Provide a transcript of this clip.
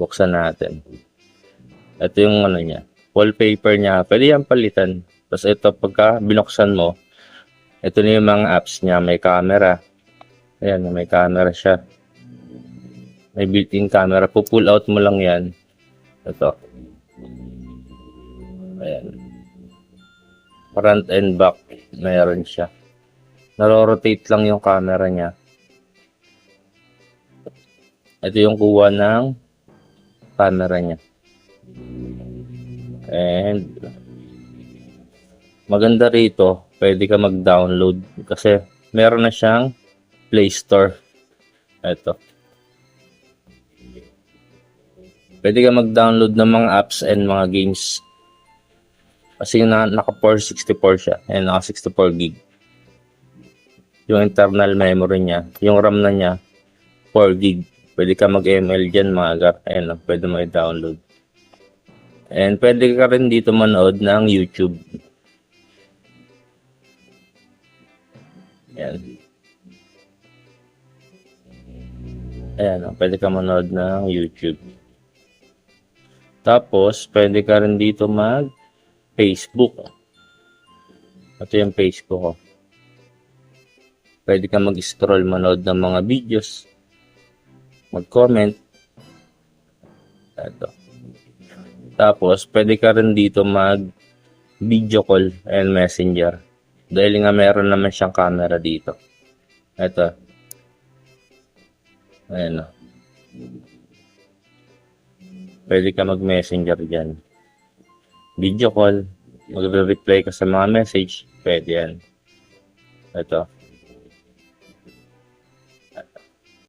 Buksan natin. Ito yung ano niya. Wallpaper niya. Pwede yan palitan. Tapos ito, pagka binuksan mo, ito na yung mga apps niya. May camera. Ayan, may camera siya. May built-in camera. Pull out mo lang yan. Ito. Ayan. Front and back. Mayroon siya. Naro-rotate lang yung camera niya. Ito yung kuha ng camera niya. And maganda rito, pwede ka mag-download kasi meron na siyang Play Store. Ito. Pwede ka mag-download ng mga apps and mga games. Kasi naka 464 siya. Ayan, naka 64 gig. Yung internal memory niya, yung RAM na niya, 4 gig. Pwede ka mag-ML dyan mga gar. Ayan, pwede mo i-download. And pwede ka rin dito manood ng YouTube. Ayan. Ayan, pwede ka manood ng YouTube. Tapos, pwede ka rin dito mag-Facebook. Ito yung Facebook ko. Pwede ka mag-scroll, manood ng mga videos. Mag-comment. Ito. Tapos, pwede ka rin dito mag-video call and messenger. Dahil nga meron naman siyang camera dito. Ito. Ayan o. Pwede ka mag-messenger dyan. Video call. Magre-reply ka sa mga message. Pwede yan. Ito.